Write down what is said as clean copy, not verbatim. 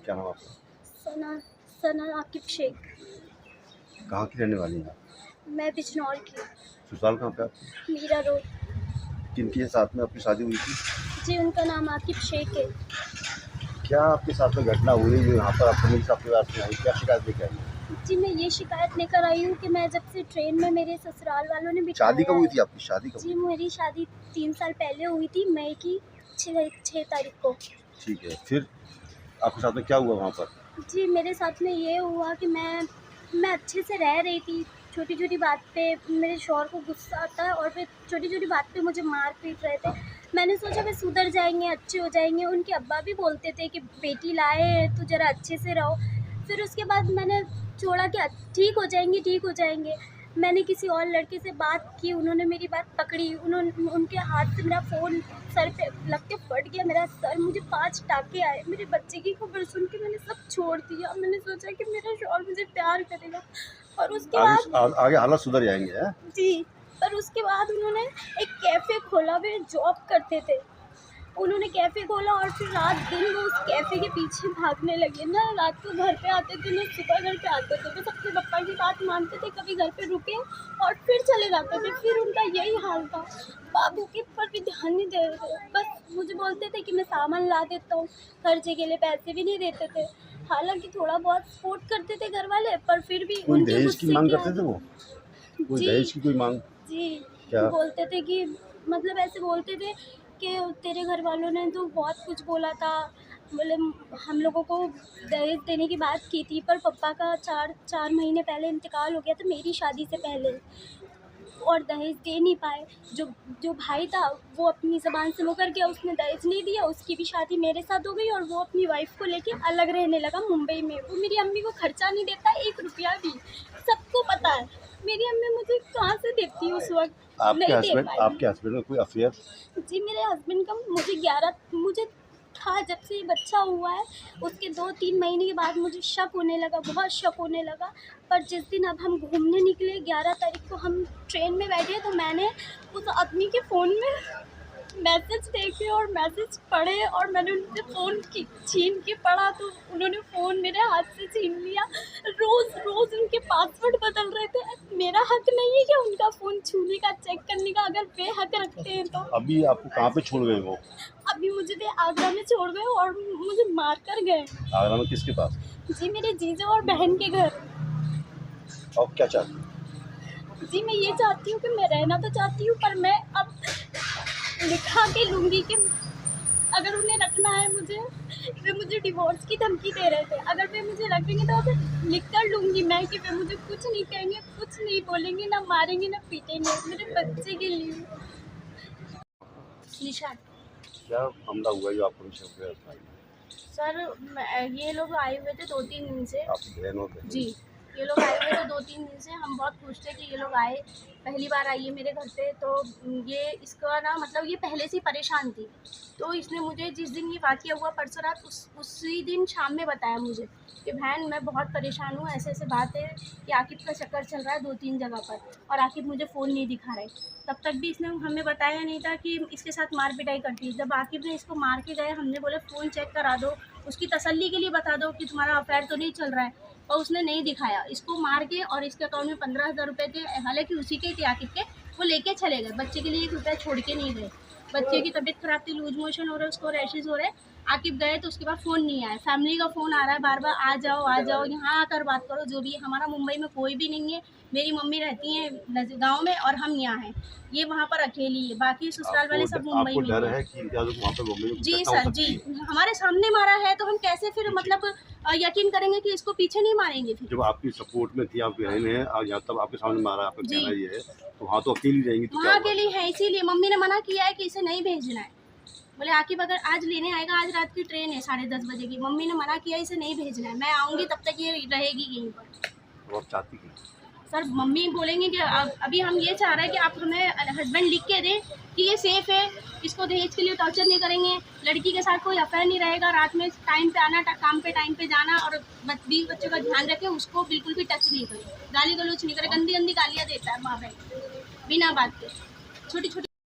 क्या नाम आपका? सना सना आकिब शेख। कहाँ की रहने वाली हैं आप? मैं बिजनौर की। ससुराल कहाँ पे आपकी? मीरा रोड। किनके साथ में आपकी शादी हुई थी? जी, उनका नाम आकिब शेख है। क्या आपके साथ में घटना हुई जो यहाँ पर आपको मेरे साथ में आई? क्या शिकायत लेके आई? जी, मैं ये शिकायत लेकर आई हूँ कि मैं जब से ट्रेन में मेरे ससुराल वालों ने बिठाया शादी कब हुई थी है। आपकी? शादी कब जी, हुई? मेरी शादी 3 साल पहले हुई थी, मई की 6 तारीख को। ठीक है, फिर आपके साथ में क्या हुआ वहाँ पर? जी, मेरे साथ में ये हुआ कि मैं अच्छे से रह रही थी। छोटी-छोटी बात पे मेरे शौहर को गुस्सा आता है और फिर छोटी-छोटी बात पे मुझे मार पीट रहे थे। मैंने सोचा वे सुधर जाएँगे, अच्छे हो जाएँगे। उनके अब्बा भी बोलते थे कि बेटी लाए हैं तो ज़रा अच्छे से रहो। फिर उसके बाद मैंने छोड़ा कि ठीक हो जाएँगे, ठीक हो जाएँगे। मैंने किसी और लड़के से बात की, उन्होंने मेरी बात पकड़ी। उनके हाथ से मेरा फ़ोन सर पे लग के फट गया, मेरा सर, मुझे 5 टाँके आए। मेरे बच्चे की खबर सुन के मैंने सब छोड़ दिया। मैंने सोचा कि मेरा शौहर मुझे प्यार करेगा और उसके बाद आगे हालात सुधर जाएंगे हैं? जी, पर उसके बाद उन्होंने एक कैफ़े खोला, वे जॉब करते थे। उन्होंने कैफ़े खोला और फिर रात दिन वो उस कैफ़े के पीछे भागने लगे। ना रात को घर पे आते थे, ना सुबह घर पे आते थे। बस अपने पापा की बात मानते थे, कभी घर पे रुके और फिर चले जाते थे। फिर उनका यही हाल था, बाबू के ऊपर भी ध्यान नहीं दे रहे थे। बस मुझे बोलते थे कि मैं सामान ला देता हूँ, खर्चे के लिए पैसे भी नहीं देते थे। हालाँकि थोड़ा बहुत सपोर्ट करते थे घरवाले, पर फिर भी कोई उनके दहेज की गुस्से मांग की करते थे वो? कोई जी, दहेज की कोई मांग? जी, क्या? बोलते थे कि मतलब ऐसे बोलते थे कि तेरे घर वालों ने तो बहुत कुछ बोला था, मतलब हम लोगों को दहेज देने की बात की थी, पर पापा का 4 महीने पहले इंतकाल हो गया था मेरी शादी से पहले, और दहेज दे नहीं पाए। जो जो भाई था वो अपनी ज़बान से मुकर गया, उसने दहेज नहीं दिया, उसकी भी शादी मेरे साथ हो गई और वो अपनी वाइफ़ को लेके अलग रहने लगा मुंबई में। वो मेरी अम्मी को खर्चा नहीं देता 1 रुपया भी, सबको पता है। मेरी अम्मी मुझे कहाँ से देती उस वक़्त, नहीं दे पाई। आपके हस्बैंड में कोई अफेयर? जी, मेरे हस्बैंड का मुझे था जब से ये बच्चा हुआ है, उसके 2-3 महीने के बाद मुझे शक होने लगा, बहुत शक होने लगा। पर जिस दिन अब हम घूमने निकले 11 तारीख को हम ट्रेन में बैठे, तो मैंने उस आदमी के फ़ोन में मैसेज देखे और मैसेज पढ़े और मैंने उनसे फ़ोन छीन के पढ़ा, तो उन्होंने फ़ोन मेरे हाथ से छीन लिया। रोज़ उनके पासवर्ड बदल रहे थे। मेरा हक नहीं है क्या उनका फ़ोन छूने का, चेक करने का, अगर वे हक रखते हैं तो? अभी आपको कहाँ पे छोड़ गए वो? अभी मुझे वे आगरा में छोड़ गए और मुझे मार कर गए। आगरा में किसके पास? जी, मेरे जीजा और बहन के घर। और क्या चाहती हैं? जी, मैं ये चाहती हूँ कि मैं रहना तो चाहती हूँ, पर मैं अब लिखा के लूँगी कि अगर उन्हें रखना है मुझे, वे मुझे डिवोर्स की धमकी दे रहे थे। अगर वे मुझे रखेंगे तो अब लिख कर लूँगी मैं कि वे मुझे कुछ नहीं कहेंगे, कुछ नहीं बोलेंगे, ना मारेंगे, ना पीटेंगे, मेरे बच्चे के लिए। निशान क्या हमला हुआ जो आपको निशा? सर, ये लोग आए हुए थे 2-3 दिन से। आपकी बहन और बहन? जी, ये लोग आए हुए थे 2-3 दिन से। हम बहुत खुश थे कि ये लोग आए, पहली बार आई है मेरे घर पे। तो ये इसका ना मतलब ये पहले से ही परेशान थी। तो इसने मुझे जिस दिन ये वाक़या हुआ परसों रात, उसी दिन शाम में बताया मुझे कि बहन मैं बहुत परेशान हूँ, ऐसे-ऐसे बात है कि आकिब का चक्कर चल रहा है 2-3 जगह पर और आकिब मुझे फ़ोन नहीं दिखा रहा है। तब तक भी इसने हमें बताया नहीं था कि इसके साथ मार-पिटाई करती है। जब आकिब ने इसको मार के गए, हमने बोले फ़ोन चेक करा दो, उसकी तसल्ली के लिए बता दो कि तुम्हारा अफ़ेयर तो नहीं चल रहा है, और उसने नहीं दिखाया। इसको मार के और इसके अकाउंट में 15,000 रुपए थे, हालाँकि उसी के थे आकिब के, वो लेके चले गए। बच्चे के लिए 1 रुपया छोड़ के नहीं गए। बच्चे की तबीयत ख़राब थी, लूज़ मोशन हो रहे, उसको रैशेज़ हो रहे। आकिब गए तो उसके बाद फ़ोन नहीं आया। फैमिली का फ़ोन आ रहा है बार-बार, आ जाओ, यहाँ आकर बात करो जो भी है। हमारा मुंबई में कोई भी नहीं है। मेरी मम्मी रहती हैं गाँव में और हम यहाँ हैं। ये वहाँ पर अकेली है, बाकी ससुराल वाले सब मुंबई आपको में डर हैं। है कि क्या वहाँ पे मुंबई में जी घटना हो सर, सकती जी। है? हमारे सामने मारा है तो हम कैसे फिर मतलब यकीन करेंगे कि इसको पीछे नहीं मारेंगे फिर? जब आपकी सपोर्ट में थी, आपकी बहन है और यहाँ तब आपके सामने मारा, आपका जी। कहना ये है, तो वहाँ तो अकेली रहेंगी तो क्या वहाँ होगा? अकेली है, इसीलिए मम्मी ने मना किया है कि इसे नहीं भेजना है। बोले आकिब अगर आज लेने आएगा, आज रात की ट्रेन है 10:30 बजे की, मम्मी ने मना किया इसे नहीं भेजना है। मैं आऊँगी तब तक ये रहेगी यहीं पर। तो आप चाहती हैं? सर, मम्मी बोलेंगे कि अभी हम ये चाह रहे हैं कि आप हमें हस्बैंड लिख के दें कि ये सेफ़ है, इसको दहेज के लिए टॉर्चर नहीं करेंगे, लड़की के साथ कोई अफेयर नहीं रहेगा, रात में टाइम पे आना, काम पे टाइम पे जाना, और बीवी बच्चों का ध्यान रखें, उसको बिल्कुल भी टच नहीं करें, गाली गलौज नहीं करें, गंदी गंदी गालियाँ देता है माँ बहन बिना बात के, छोटी छोटी